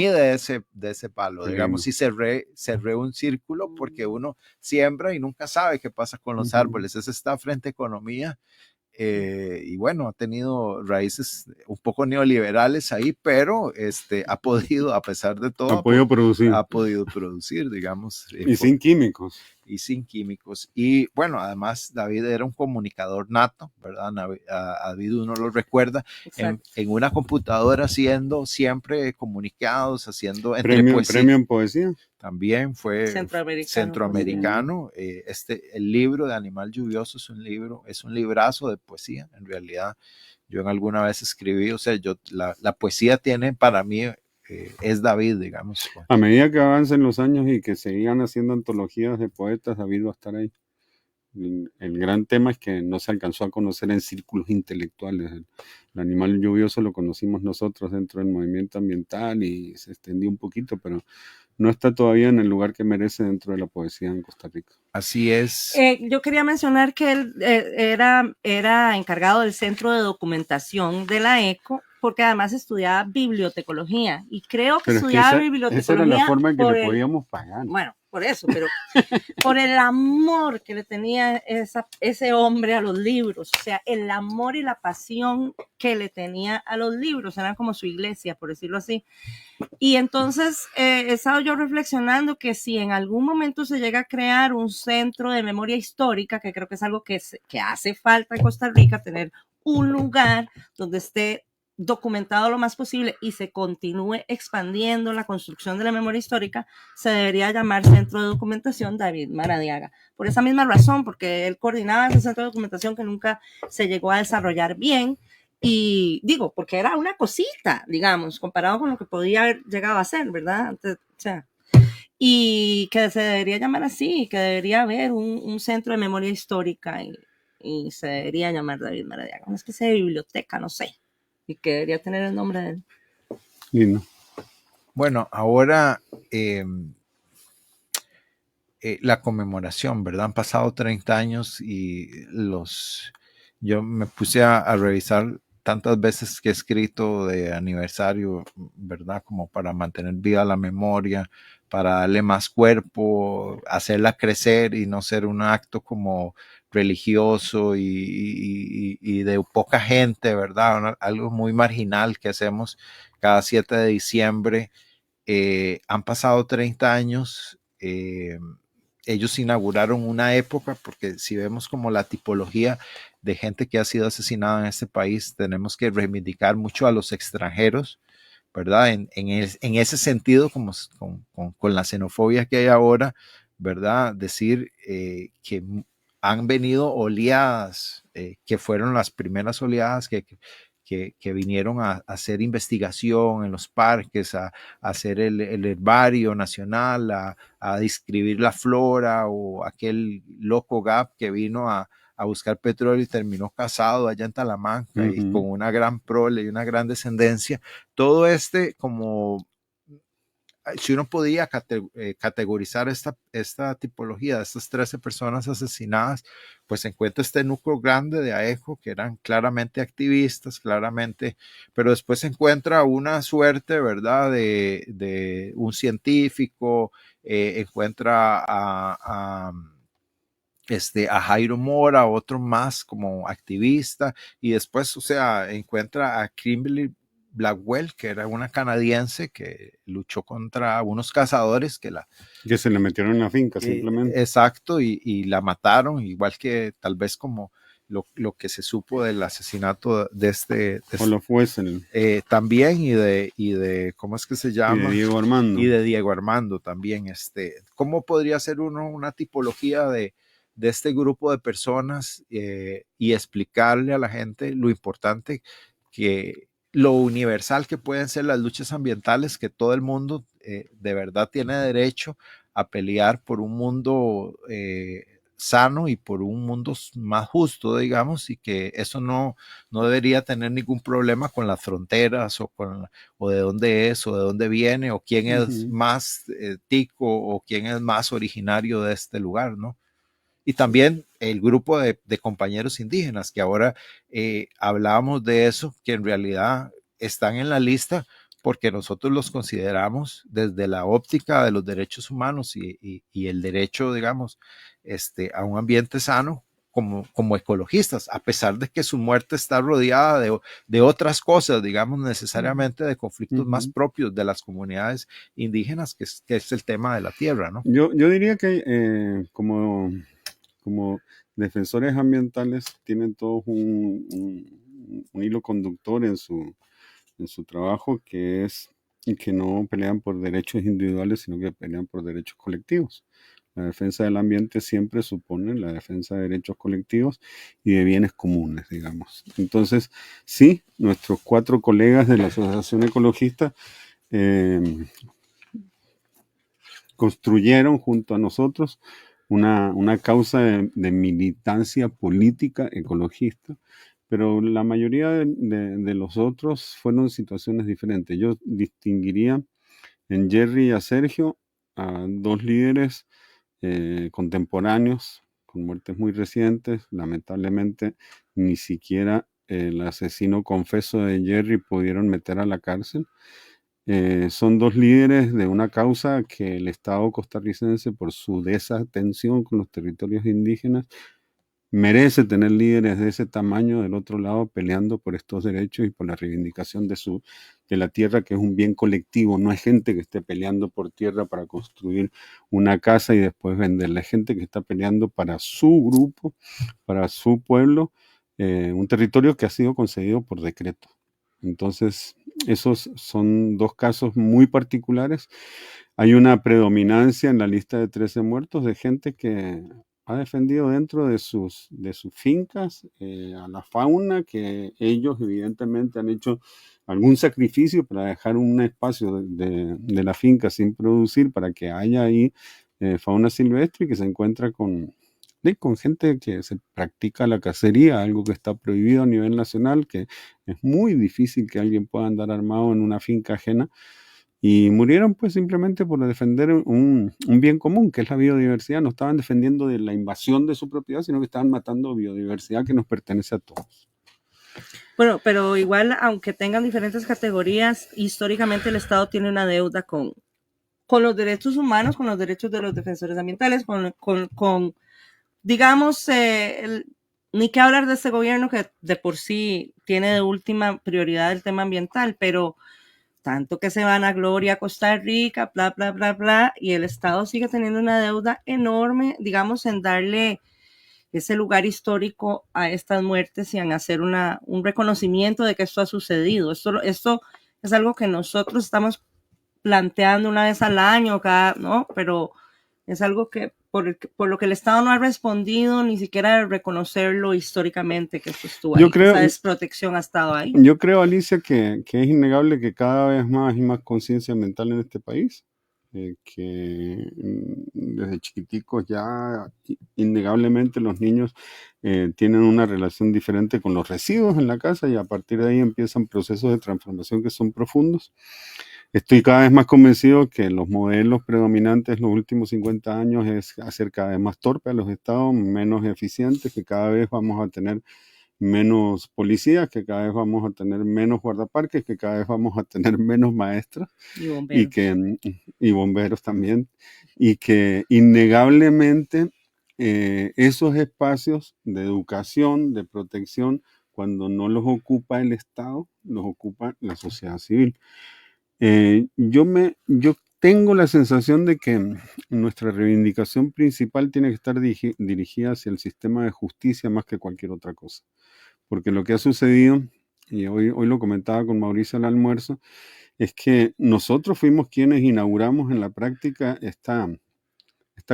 de ese palo, digamos, y cerré un círculo porque uno siembra y nunca sabe qué pasa con los árboles. Ese está frente a economía. Y bueno, ha tenido raíces un poco neoliberales ahí, pero ha podido, a pesar de todo, ha podido producir, digamos. Y sin químicos. Y bueno, además David era un comunicador nato, ¿verdad? A David uno lo recuerda en una computadora haciendo siempre comunicados, haciendo premio en poesía. También fue centroamericano. El libro de Animal Lluvioso es un librazo de poesía. En realidad, yo en alguna vez escribí, o sea, la poesía tiene para mí, es David, digamos. A medida que avancen los años y que sigan haciendo antologías de poetas, David va a estar ahí. El gran tema es que no se alcanzó a conocer en círculos intelectuales. El Animal Lluvioso lo conocimos nosotros dentro del movimiento ambiental y se extendió un poquito, pero no está todavía en el lugar que merece dentro de la poesía en Costa Rica. Así es. Yo quería mencionar que él era encargado del centro de documentación de la ECO, porque además estudiaba bibliotecología, y creo que estudiaba bibliotecología. Esa era la forma en que le podíamos pagar. Bueno, por eso, pero por el amor que le tenía ese hombre a los libros, o sea, el amor y la pasión que le tenía a los libros, eran como su iglesia, por decirlo así. Y entonces he estado yo reflexionando que si en algún momento se llega a crear un centro de memoria histórica, que creo que es algo que hace falta en Costa Rica, tener un lugar donde esté documentado lo más posible y se continúe expandiendo la construcción de la memoria histórica, se debería llamar Centro de Documentación David Maradiaga. Por esa misma razón, porque él coordinaba ese centro de documentación que nunca se llegó a desarrollar bien. Y digo, porque era una cosita, digamos, comparado con lo que podía haber llegado a ser, ¿verdad? Antes, o sea, y que se debería llamar así, que debería haber un centro de memoria histórica y se debería llamar David Maradiaga, una especie de biblioteca, no sé, y que debería tener el nombre de él. Lindo. Bueno, ahora la conmemoración, ¿verdad? Han pasado 30 años y yo me puse a revisar tantas veces que he escrito de aniversario, ¿verdad? Como para mantener viva la memoria, para darle más cuerpo, hacerla crecer y no ser un acto como religioso y de poca gente, ¿verdad? Algo muy marginal que hacemos cada 7 de diciembre. Han pasado 30 años. Ellos inauguraron una época, porque si vemos como la tipología de gente que ha sido asesinada en este país, tenemos que reivindicar mucho a los extranjeros, ¿verdad? En ese sentido, como con la xenofobia que hay ahora, ¿verdad? Decir que han venido oleadas, que fueron las primeras oleadas que vinieron a hacer investigación en los parques, a hacer el herbario nacional, a describir la flora, o aquel loco Gap que vino a buscar petróleo y terminó casado allá en Talamanca y con una gran prole y una gran descendencia. Todo como si uno podía categorizar esta tipología de estas 13 personas asesinadas, pues se encuentra este núcleo grande de AECO que eran claramente activistas, claramente, pero después se encuentra una suerte, ¿verdad?, de un científico, encuentra a Jairo Mora, otro más como activista, y después, o sea, encuentra a Kimberly Blackwell, que era una canadiense que luchó contra unos cazadores que se le metieron en la finca simplemente. Exacto, y la mataron, igual que tal vez como lo que se supo del asesinato de este Olaf Wessel. También, y de ¿cómo es que se llama? Y de Diego Armando. Y de Diego Armando también. ¿Cómo podría ser una tipología de este grupo de personas y explicarle a la gente lo importante lo universal que pueden ser las luchas ambientales, que todo el mundo de verdad tiene derecho a pelear por un mundo sano y por un mundo más justo, digamos, y que eso no debería tener ningún problema con las fronteras o de dónde es o de dónde viene o quién es más tico o quién es más originario de este lugar, ¿no? Y también el grupo de compañeros indígenas, que ahora hablábamos de eso, que en realidad están en la lista porque nosotros los consideramos desde la óptica de los derechos humanos y el derecho, digamos, a un ambiente sano como ecologistas, a pesar de que su muerte está rodeada de otras cosas, digamos, necesariamente de conflictos más propios de las comunidades indígenas, que es el tema de la tierra, ¿no? Yo diría que como defensores ambientales tienen todos un hilo conductor en su trabajo, que es que no pelean por derechos individuales, sino que pelean por derechos colectivos. La defensa del ambiente siempre supone la defensa de derechos colectivos y de bienes comunes, digamos. Entonces, sí, nuestros 4 colegas de la Asociación Ecologista construyeron junto a nosotros una causa de militancia política ecologista, pero la mayoría de los otros fueron situaciones diferentes. Yo distinguiría en Jerry y a Sergio a 2 líderes contemporáneos con muertes muy recientes. Lamentablemente ni siquiera el asesino confeso de Jerry pudieron meter a la cárcel. Son dos líderes de una causa que el Estado costarricense, por su desatención con los territorios indígenas, merece tener líderes de ese tamaño del otro lado peleando por estos derechos y por la reivindicación de la tierra, que es un bien colectivo. No es gente que esté peleando por tierra para construir una casa y después venderla. Es gente que está peleando para su grupo, para su pueblo, un territorio que ha sido concedido por decreto. Entonces, esos son dos casos muy particulares. Hay una predominancia en la lista de 13 muertos de gente que ha defendido dentro de sus fincas a la fauna, que ellos evidentemente han hecho algún sacrificio para dejar un espacio de la finca sin producir para que haya ahí fauna silvestre y que se encuentra con gente que se practica la cacería, algo que está prohibido a nivel nacional, que es muy difícil que alguien pueda andar armado en una finca ajena. Y murieron pues simplemente por defender un bien común, que es la biodiversidad. No estaban defendiendo de la invasión de su propiedad, sino que estaban matando biodiversidad que nos pertenece a todos. Bueno, pero igual, aunque tengan diferentes categorías, históricamente el Estado tiene una deuda con los derechos humanos, con los derechos de los defensores ambientales, con digamos, ni que hablar de este gobierno que de por sí tiene de última prioridad el tema ambiental, pero tanto que se van a Gloria, Costa Rica, bla, bla, bla, bla, y el Estado sigue teniendo una deuda enorme, digamos, en darle ese lugar histórico a estas muertes y en hacer un reconocimiento de que esto ha sucedido. Esto es algo que nosotros estamos planteando una vez al año, ¿no? Pero es algo que por lo que el Estado no ha respondido ni siquiera reconocerlo históricamente que esto estuvo ahí. Esa desprotección ha estado ahí. Yo creo, Alicia, que es innegable que cada vez más hay más conciencia ambiental en este país, que desde chiquiticos ya innegablemente los niños tienen una relación diferente con los residuos en la casa y a partir de ahí empiezan procesos de transformación que son profundos. Estoy cada vez más convencido que los modelos predominantes en los últimos 50 años es hacer cada vez más torpe a los estados, menos eficientes, que cada vez vamos a tener menos policías, que cada vez vamos a tener menos guardaparques, que cada vez vamos a tener menos maestros y bomberos también, y que innegablemente esos espacios de educación, de protección, cuando no los ocupa el Estado, los ocupa la sociedad civil. Yo tengo la sensación de que nuestra reivindicación principal tiene que estar dirigida hacia el sistema de justicia más que cualquier otra cosa. Porque lo que ha sucedido, y hoy lo comentaba con Mauricio al almuerzo, es que nosotros fuimos quienes inauguramos en la práctica esta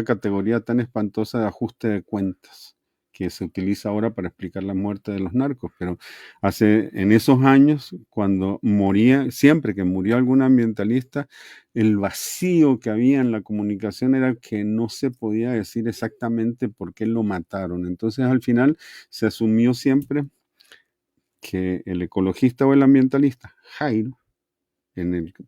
categoría tan espantosa de ajuste de cuentas que se utiliza ahora para explicar la muerte de los narcos, pero en esos años, siempre que murió algún ambientalista, el vacío que había en la comunicación era que no se podía decir exactamente por qué lo mataron. Entonces, al final, se asumió siempre que el ecologista o el ambientalista, Jairo,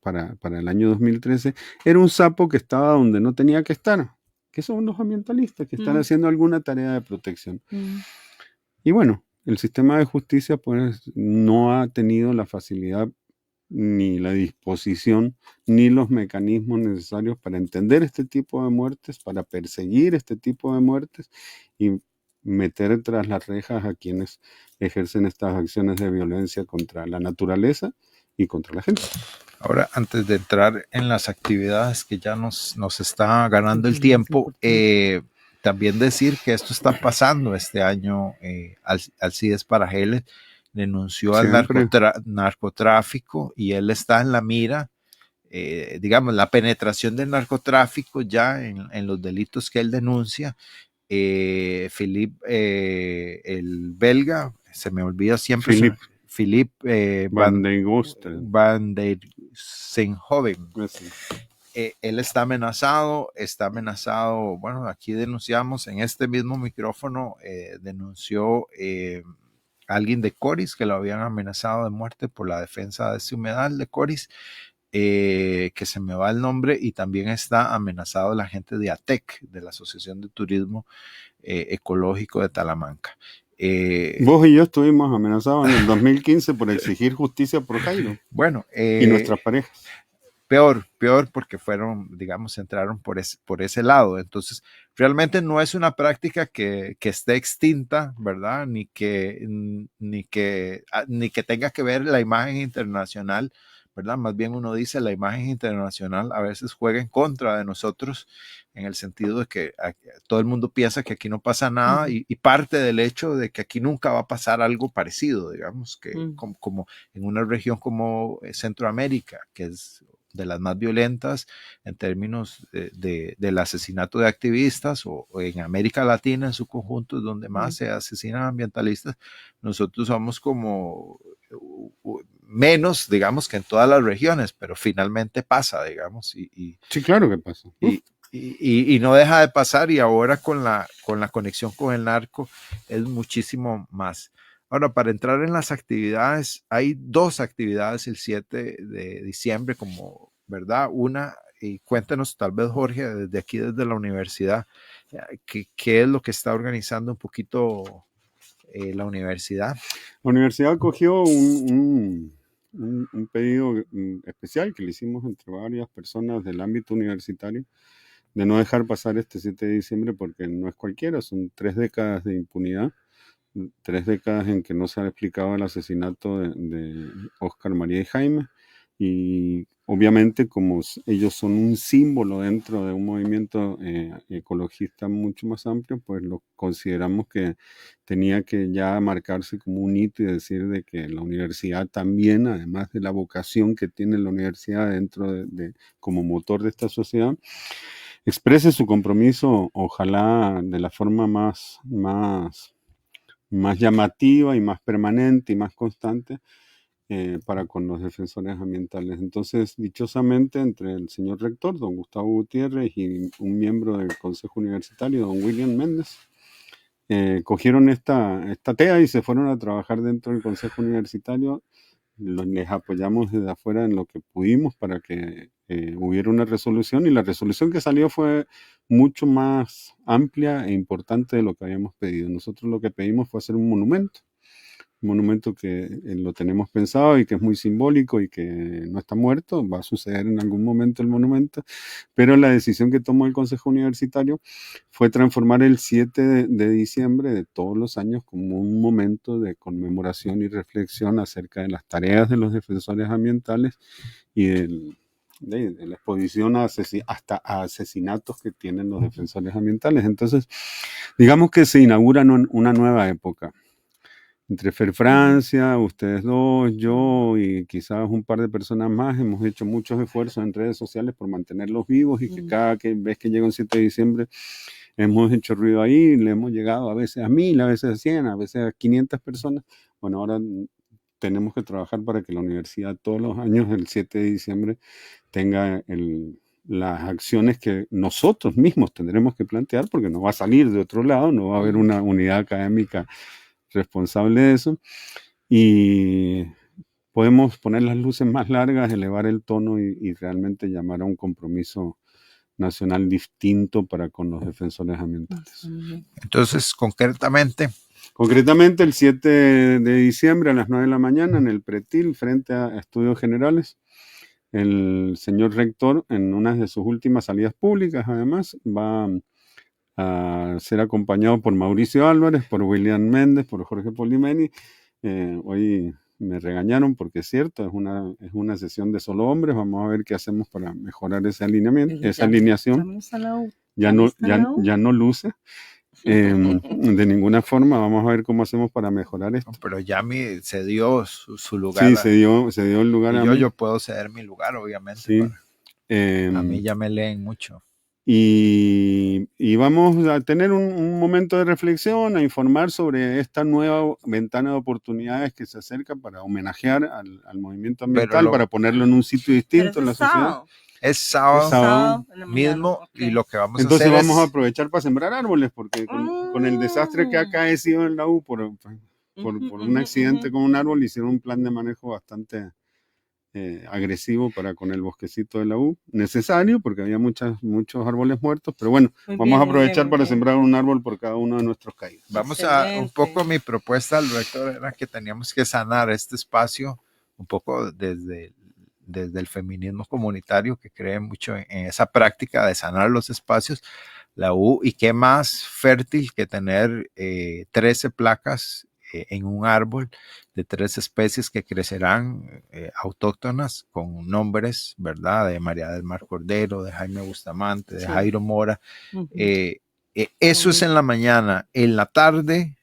para el año 2013, era un sapo que estaba donde no tenía que estar, que son los ambientalistas que están haciendo alguna tarea de protección. Y bueno, el sistema de justicia pues no ha tenido la facilidad ni la disposición ni los mecanismos necesarios para entender este tipo de muertes, para perseguir este tipo de muertes y meter tras las rejas a quienes ejercen estas acciones de violencia contra la naturaleza y contra la gente. Ahora, antes de entrar en las actividades que ya nos está ganando el tiempo, también decir que esto está pasando este año. Alcides Parajeles denunció al narcotráfico y él está en la mira, digamos, la penetración del narcotráfico ya en los delitos que él denuncia. Philippe, el belga, se me olvida siempre. Philippe Van der Seenhoven. Él está amenazado, bueno, aquí denunciamos en este mismo micrófono, denunció alguien de Coris que lo habían amenazado de muerte por la defensa de ese humedal de Coris, que se me va el nombre, y también está amenazado la gente de ATEC, de la Asociación de Turismo Ecológico de Talamanca. Vos y yo estuvimos amenazados en el 2015 por exigir justicia por Jairo. Bueno, y nuestras parejas. peor porque fueron, digamos, entraron por ese lado. Entonces, realmente no es una práctica que esté extinta, ¿verdad? Ni que tenga que ver la imagen internacional, ¿verdad? Más bien uno dice la imagen internacional a veces juega en contra de nosotros en el sentido de que todo el mundo piensa que aquí no pasa nada y parte del hecho de que aquí nunca va a pasar algo parecido, digamos, que como en una región como Centroamérica, que es de las más violentas en términos del asesinato de activistas, o en América Latina en su conjunto, donde más se asesinan ambientalistas, nosotros somos como menos, digamos, que en todas las regiones, pero finalmente pasa, digamos. Sí, claro que pasa. Y no deja de pasar, y ahora con la conexión con el narco es muchísimo más. Ahora, para entrar en las actividades, hay 2 actividades el 7 de diciembre, como, ¿verdad? Una, y cuéntanos tal vez, Jorge, desde aquí, desde la universidad, ¿qué es lo que está organizando un poquito la universidad? La universidad acogió un pedido especial que le hicimos entre varias personas del ámbito universitario, de no dejar pasar este 7 de diciembre porque no es cualquiera, son 3 décadas de impunidad, 3 décadas en que no se ha explicado el asesinato de Óscar María y Jaime, y obviamente como ellos son un símbolo dentro de un movimiento ecologista mucho más amplio, pues lo consideramos que tenía que ya marcarse como un hito y decir de que la universidad también, además de la vocación que tiene la universidad dentro como motor de esta sociedad, exprese su compromiso, ojalá de la forma más llamativa y más permanente y más constante para con los defensores ambientales. Entonces, dichosamente, entre el señor rector, don Gustavo Gutiérrez, y un miembro del Consejo Universitario, don William Méndez, cogieron esta tea y se fueron a trabajar dentro del Consejo Universitario. Les apoyamos desde afuera en lo que pudimos para que hubiera una resolución, y la resolución que salió fue mucho más amplia e importante de lo que habíamos pedido. Nosotros lo que pedimos fue hacer un monumento que lo tenemos pensado y que es muy simbólico y que no está muerto, va a suceder en algún momento el monumento, pero la decisión que tomó el Consejo Universitario fue transformar el 7 de diciembre de todos los años como un momento de conmemoración y reflexión acerca de las tareas de los defensores ambientales y de la exposición hasta a asesinatos que tienen los defensores ambientales. Entonces, digamos que se inaugura una nueva época. Entre Fer Francia, ustedes dos, yo y quizás un par de personas más, hemos hecho muchos esfuerzos en redes sociales por mantenerlos vivos, y que cada vez que llega un 7 de diciembre hemos hecho ruido ahí, le hemos llegado a veces a 1000, a veces a 100, a veces a 500 personas. Bueno, ahora tenemos que trabajar para que la universidad todos los años, el 7 de diciembre, tenga las acciones que nosotros mismos tendremos que plantear, porque no va a salir de otro lado, no va a haber una unidad académica responsable de eso, y podemos poner las luces más largas, elevar el tono y realmente llamar a un compromiso nacional distinto para con los defensores ambientales. Entonces, concretamente, el 7 de diciembre a las 9 de la mañana en el Pretil, frente a Estudios Generales, el señor rector, en una de sus últimas salidas públicas, además, va a ser acompañado por Mauricio Álvarez, por William Méndez, por Jorge Polimeni. Hoy me regañaron porque es cierto, es una sesión de solo hombres. Vamos a ver qué hacemos para mejorar esa alineación. Ya no luce de ninguna forma. Vamos a ver cómo hacemos para mejorar esto. Pero ya se dio su lugar. Sí, se dio el lugar a mí. Yo puedo ceder mi lugar, obviamente. Sí. A mí ya me leen mucho. Y vamos a tener un momento de reflexión, a informar sobre esta nueva ventana de oportunidades que se acerca para homenajear al movimiento ambiental, para ponerlo en un sitio distinto en la sociedad. Es sábado mismo, y lo que vamos a hacer Entonces vamos a aprovechar para sembrar árboles, porque con el desastre que ha acaecido en la U por un accidente con un árbol, hicieron un plan de manejo bastante agresivo para con el bosquecito de la U, necesario porque había muchos árboles muertos, pero bueno, vamos a aprovechar para sembrar un árbol por cada uno de nuestros caídos. Vamos un poco, mi propuesta al rector era que teníamos que sanar este espacio un poco desde desde el feminismo comunitario que cree mucho en esa práctica de sanar los espacios, la U, y qué más fértil que tener 13 placas en un árbol de 3 especies que crecerán autóctonas con nombres, ¿verdad? De María del Mar Cordero, de Jaime Bustamante, de Jairo Mora. Eso es en la mañana. En la tarde,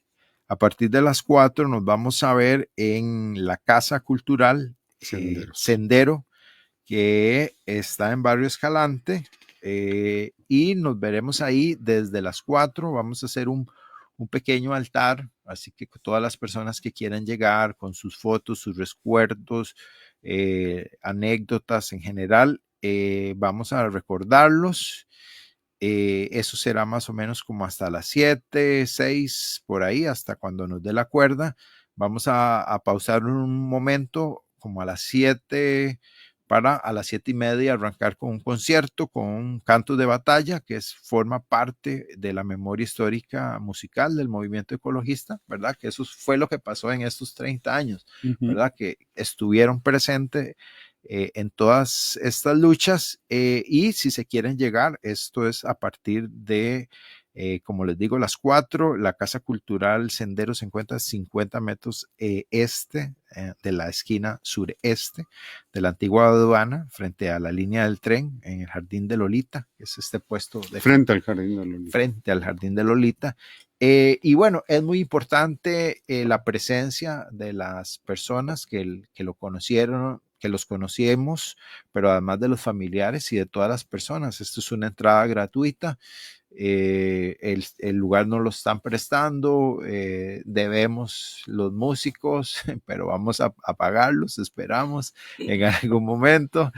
a partir de las 4, nos vamos a ver en la Casa Cultural Sendero, que está en Barrio Escalante, y nos veremos ahí desde las 4. Vamos a hacer un pequeño altar, así que todas las personas que quieran llegar con sus fotos, sus recuerdos, anécdotas en general, vamos a recordarlos. Eso será más o menos como hasta las 7, 6, por ahí, hasta cuando nos dé la cuerda. Vamos a pausar un momento, como a las 7, para a las 7:30 arrancar con un concierto, con un canto de batalla, que forma parte de la memoria histórica musical del movimiento ecologista, ¿verdad? Que eso fue lo que pasó en estos 30 años, ¿verdad? Que estuvieron presentes en todas estas luchas, y si se quieren llegar, esto es a partir de, como les digo, las 4. La Casa Cultural Sendero se encuentra a 50 metros este de la esquina sureste de la antigua aduana, frente a la línea del tren, en el Jardín de Lolita, que es este puesto frente al Jardín de Lolita. Frente al Jardín de Lolita. Y bueno, es muy importante la presencia de las personas que lo conocieron, que los conocemos, pero además de los familiares y de todas las personas. Esto es una entrada gratuita. El lugar nos lo están prestando, debemos los músicos, pero vamos a pagarlos, esperamos en algún momento.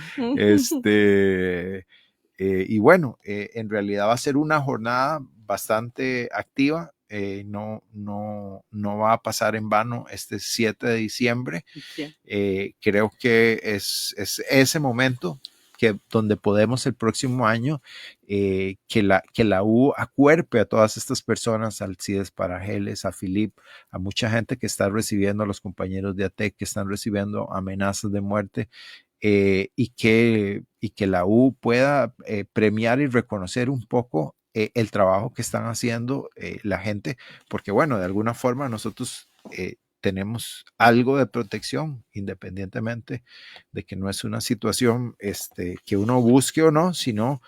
Y bueno, en realidad va a ser una jornada bastante activa. No va a pasar en vano este 7 de diciembre. Creo que es ese momento donde podemos el próximo año que la U acuerpe a todas estas personas, a Alcides Parajeles, a Filip, a mucha gente que está recibiendo, a los compañeros de ATEC que están recibiendo amenazas de muerte, y que la U pueda premiar y reconocer un poco el trabajo que están haciendo la gente, porque bueno, de alguna forma nosotros tenemos algo de protección, independientemente de que no es una situación que uno busque o no, sino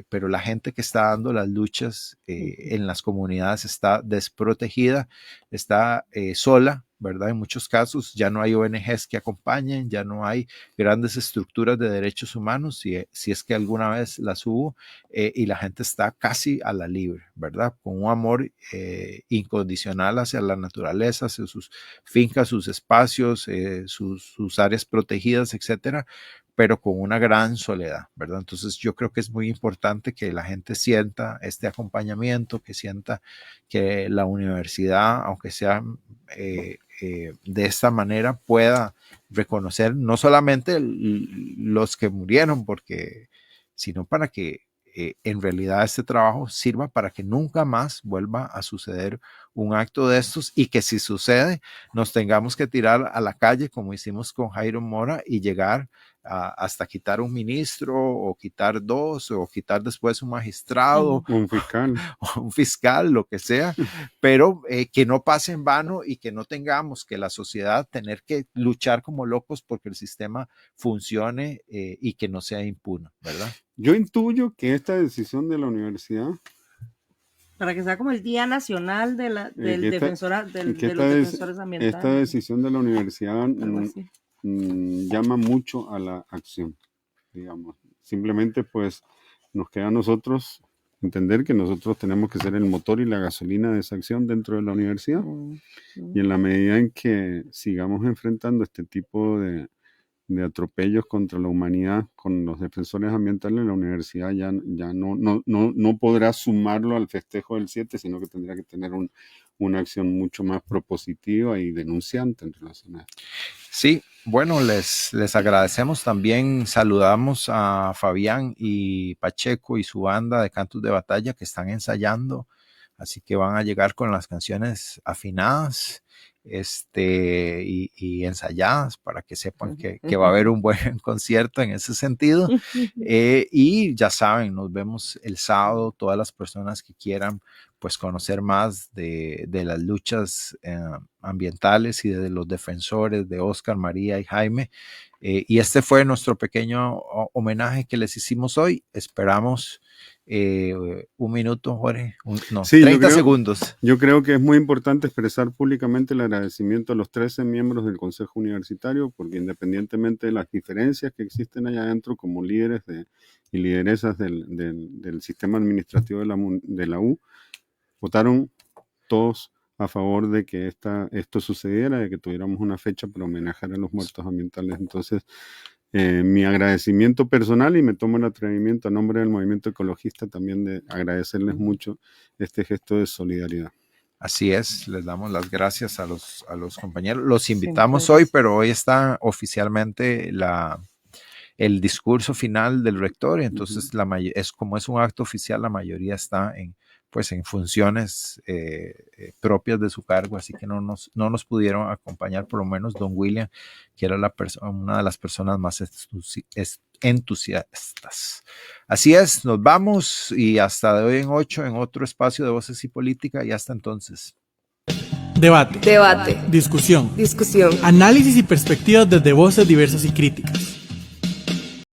pero la gente que está dando las luchas en las comunidades está desprotegida, está sola, ¿verdad? En muchos casos ya no hay ONGs que acompañen, ya no hay grandes estructuras de derechos humanos, si es que alguna vez las hubo, y la gente está casi a la libre, ¿verdad? Con un amor incondicional hacia la naturaleza, hacia sus fincas, sus espacios, sus áreas protegidas, etcétera, pero con una gran soledad, ¿verdad? Entonces yo creo que es muy importante que la gente sienta este acompañamiento, que sienta que la universidad, aunque sea de esta manera, pueda reconocer no solamente los que murieron, sino para que en realidad este trabajo sirva para que nunca más vuelva a suceder un acto de estos, y que si sucede nos tengamos que tirar a la calle como hicimos con Jairo Mora y llegar hasta quitar un ministro, o quitar 2, o quitar después un magistrado, un fiscal, lo que sea, pero que no pase en vano, y que no tengamos que la sociedad tener que luchar como locos porque el sistema funcione y que no sea impune, ¿verdad? Yo intuyo que esta decisión de la universidad, para que sea como el Día Nacional de los defensores ambientales, esta decisión de la universidad llama mucho a la acción, digamos. Simplemente pues nos queda a nosotros entender que nosotros tenemos que ser el motor y la gasolina de esa acción dentro de la universidad, y en la medida en que sigamos enfrentando este tipo de atropellos contra la humanidad con los defensores ambientales, la universidad ya no podrá sumarlo al festejo del 7, sino que tendrá que tener una acción mucho más propositiva y denunciante en relación a esto. Sí, bueno, les agradecemos también. Saludamos a Fabián y Pacheco y su banda de cantos de batalla que están ensayando así que van a llegar con las canciones afinadas y ensayadas para que sepan que va a haber un buen concierto en ese sentido. Y ya saben, nos vemos el sábado, todas las personas que quieran pues conocer más de las luchas ambientales y de los defensores de Óscar, María y Jaime. Y este fue nuestro pequeño homenaje que les hicimos hoy. Esperamos un minuto, Jorge. Sí, 30 segundos. Yo creo que es muy importante expresar públicamente el agradecimiento a los 13 miembros del Consejo Universitario, porque independientemente de las diferencias que existen allá adentro como líderes y lideresas del sistema administrativo de la U, votaron todos a favor de que esto sucediera, de que tuviéramos una fecha para homenajear a los muertos ambientales. Entonces, mi agradecimiento personal, y me tomo el atrevimiento a nombre del movimiento ecologista también de agradecerles mucho este gesto de solidaridad. Así es, les damos las gracias a los compañeros. Los invitamos hoy, pero hoy está oficialmente el discurso final del rector, entonces como es un acto oficial, la mayoría está en funciones propias de su cargo, así que no nos pudieron acompañar, por lo menos don William, que era una de las personas más entusiastas. Así es, nos vamos y hasta de hoy en 8 en otro espacio de Voces y Política, y hasta entonces. Debate. Debate. Discusión. Discusión. Análisis y perspectivas desde voces diversas y críticas.